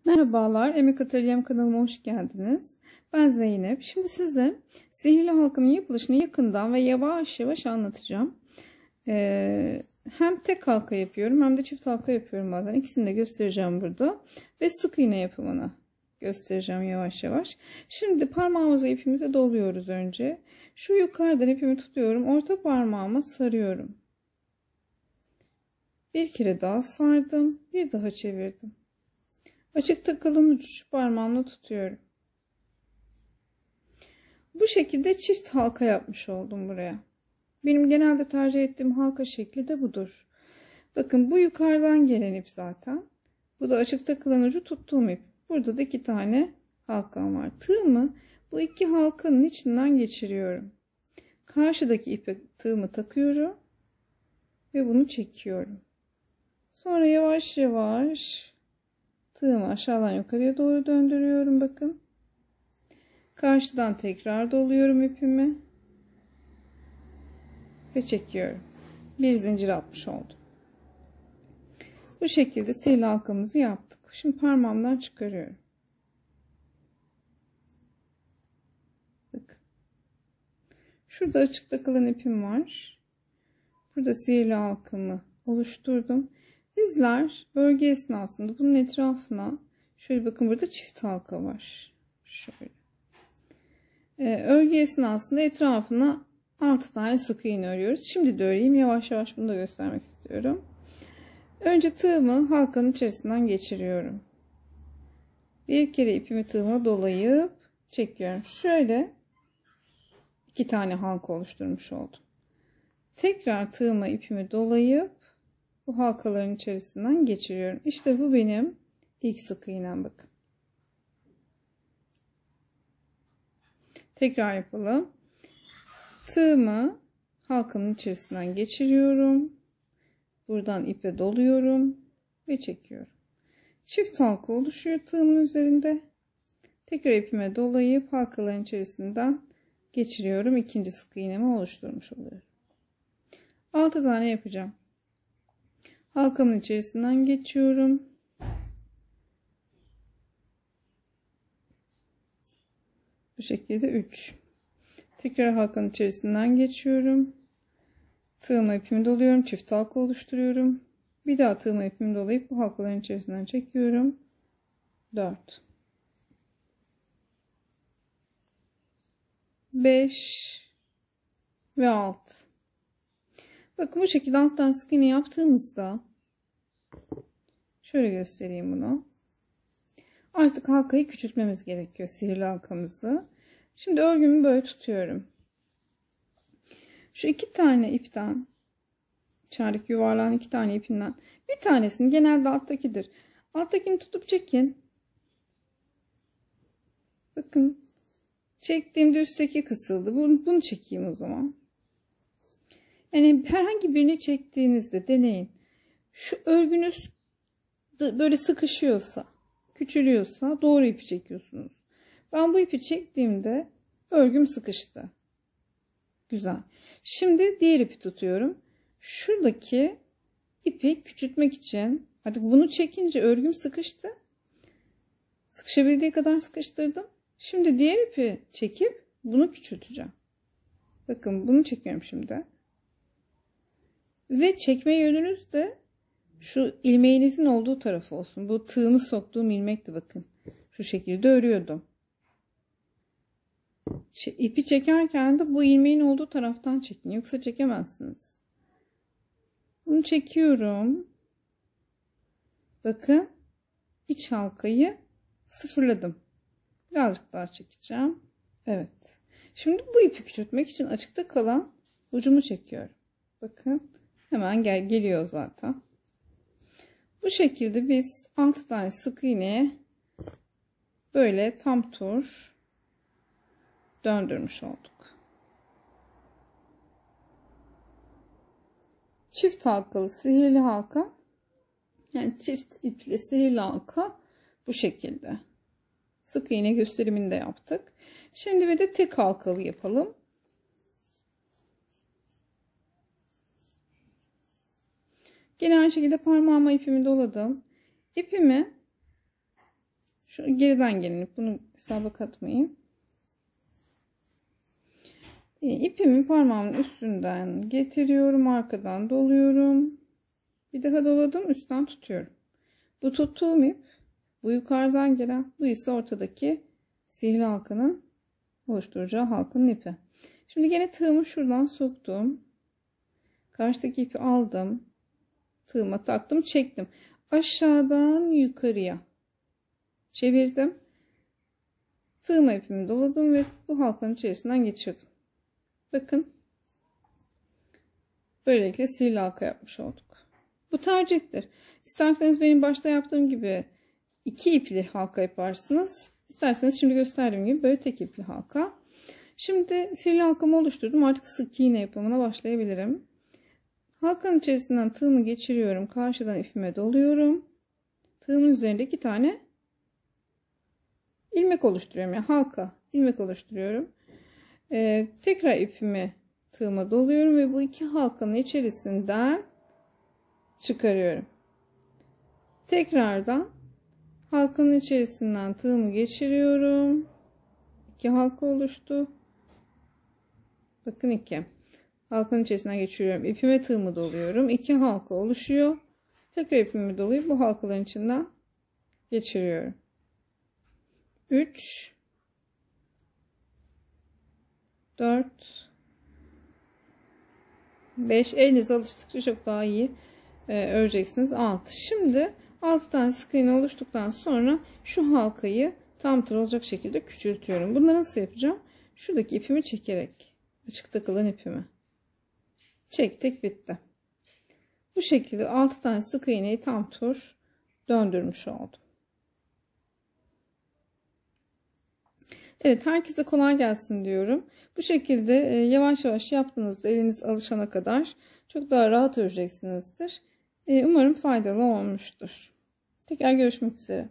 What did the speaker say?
Merhabalar, Emek Atölyem kanalıma hoş geldiniz. Ben Zeynep. Şimdi size sihirli halkanın yapılışını yakından ve yavaş yavaş anlatacağım. Hem tek halka yapıyorum hem de çift halka yapıyorum bazen. İkisini de göstereceğim burada. Ve sık iğne yapımını göstereceğim yavaş yavaş. Şimdi parmağımızı ipimize doluyoruz önce. Şu yukarıdan ipimi tutuyorum. Orta parmağıma sarıyorum. Bir kere daha sardım. Bir daha çevirdim. Açıkta kalan ucu şu parmağımla tutuyorum. Bu şekilde çift halka yapmış oldum buraya. Benim genelde tercih ettiğim halka şekli de budur. Bakın bu yukarıdan gelen ip zaten. Bu da açıkta kalan ucu tuttuğum ip. Burada da 2 tane halkam var. Tığımı bu 2 halkanın içinden geçiriyorum. Karşıdaki ipe tığımı takıyorum. Ve bunu çekiyorum. Sonra yavaş yavaş tığımı aşağıdan yukarıya doğru döndürüyorum bakın. Karşıdan tekrar doluyorum ipimi. Ve çekiyorum. Bir zincir atmış oldum. Bu şekilde sihirli halkamızı yaptık. Şimdi parmağımdan çıkarıyorum. Bakın. Şurada açıkta kalan ipim var. Burada sihirli halkamı oluşturdum. Bizler örgü esnasında bunun etrafına şöyle bakın burada çift halka var. Şöyle. Örgü esnasında etrafına 6 tane sık iğne örüyoruz. Şimdi de öreyim. Yavaş yavaş bunu da göstermek istiyorum. Önce tığımı halkanın içerisinden geçiriyorum. Bir kere ipimi tığıma dolayıp çekiyorum. Şöyle 2 tane halka oluşturmuş oldum. Tekrar tığıma ipimi dolayıp bu halkaların içerisinden geçiriyorum. İşte bu benim ilk sık iğnem bakın. Tekrar yapalım. Tığımı halkanın içerisinden geçiriyorum. Buradan ipe doluyorum ve çekiyorum. Çift halka oluşuyor tığımın üzerinde. Tekrar ipime dolayıp halkaların içerisinden geçiriyorum. İkinci sık iğnemi oluşturmuş oluyorum. 6 tane yapacağım. Halkamın içerisinden geçiyorum. Bu şekilde 3. Tekrar halkanın içerisinden geçiyorum. Tığıma ipimi doluyorum. Çift halka oluşturuyorum. Bir daha tığıma ipimi dolayıp bu halkaların içerisinden çekiyorum. 4. 5 ve 6. Bakın bu şekilde alttan sık iğne yaptığımızda şöyle göstereyim bunu. Artık halkayı küçültmemiz gerekiyor, sihirli halkamızı. Şimdi örgümü böyle tutuyorum. Şu 2 tane ipten, çarık yuvarlağın 2 tane ipinden bir tanesini, genelde alttakidir. Alttakini tutup çekin. Bakın çektiğimde üstteki kısıldı. Bunu çekeyim o zaman. Yani herhangi birini çektiğinizde deneyin. Şu örgünüz böyle sıkışıyorsa, küçülüyorsa doğru ipi çekiyorsunuz. Ben bu ipi çektiğimde örgüm sıkıştı. Güzel. Şimdi diğer ipi tutuyorum. Şuradaki ipi küçültmek için artık bunu çekince örgüm sıkıştı. Sıkışabildiği kadar sıkıştırdım. Şimdi diğer ipi çekip bunu küçülteceğim. Bakın bunu çekiyorum şimdi. Ve çekme yönünüz de şu ilmeğinizin olduğu taraf olsun. Bu tığımı soktuğum ilmekti bakın. Şu şekilde örüyordum. İpi çekerken de bu ilmeğin olduğu taraftan çekin. Yoksa çekemezsiniz. Bunu çekiyorum. Bakın iç halkayı sıfırladım. Birazcık daha çekeceğim. Evet. Şimdi bu ipi küçültmek için açıkta kalan ucumu çekiyorum. Bakın hemen geliyor zaten. Bu şekilde biz 6 tane sık iğneye böyle tam tur döndürmüş olduk. Çift halkalı sihirli halka, yani çift ipli sihirli halka bu şekilde. Sık iğne gösterimini de yaptık. Şimdi bir de tek halkalı yapalım. Yine aynı şekilde parmağıma ipimi doladım. İpimi Şu geriden gelinip bunu hesaba katmayın. İpimi parmağımın üstünden getiriyorum. Arkadan doluyorum. Bir daha doladım. Üstten tutuyorum. Bu tuttuğum ip, bu yukarıdan gelen, bu ise ortadaki sihirli halkanın oluşturacağı halkanın ipi. Şimdi yine tığımı şuradan soktum. Karşıdaki ipi aldım. Tığıma taktım, çektim. Aşağıdan yukarıya çevirdim. Tığıma ipimi doladım ve bu halkanın içerisinden geçirdim. Bakın. Böylelikle sihirli halka yapmış olduk. Bu tercihtir. İsterseniz benim başta yaptığım gibi 2 ipli halka yaparsınız. İsterseniz şimdi gösterdiğim gibi böyle tek ipli halka. Şimdi sihirli halkamı oluşturdum. Artık sık iğne yapımına başlayabilirim. Halkanın içerisinden tığımı geçiriyorum. Karşıdan ipime doluyorum. Tığımın üzerinde 2 tane ilmek oluşturuyorum. Yani halka ilmek oluşturuyorum. Tekrar ipimi tığıma doluyorum ve bu 2 halkanın içerisinden çıkarıyorum. Tekrardan halkanın içerisinden tığımı geçiriyorum. 2 halka oluştu. Bakın 2. Halkanın içerisinden geçiriyorum. İpime tığımı doluyorum. 2 halka oluşuyor. Tekrar ipimi dolayıp bu halkaların içinden geçiriyorum. 3 4 5 eliniz alıştıkça çok daha iyi öreceksiniz. 6. Şimdi 6 tane sık iğne oluştuktan sonra şu halkayı tam tır olacak şekilde küçültüyorum. Bunu nasıl yapacağım? Şuradaki ipimi çekerek, açık takılan ipimi çektik, bitti. Bu şekilde 6 tane sık iğneyi tam tur döndürmüş oldum. Evet, herkese kolay gelsin diyorum. Bu şekilde yavaş yavaş yaptığınızda eliniz alışana kadar çok daha rahat öreceksinizdir. Umarım faydalı olmuştur. Tekrar görüşmek üzere.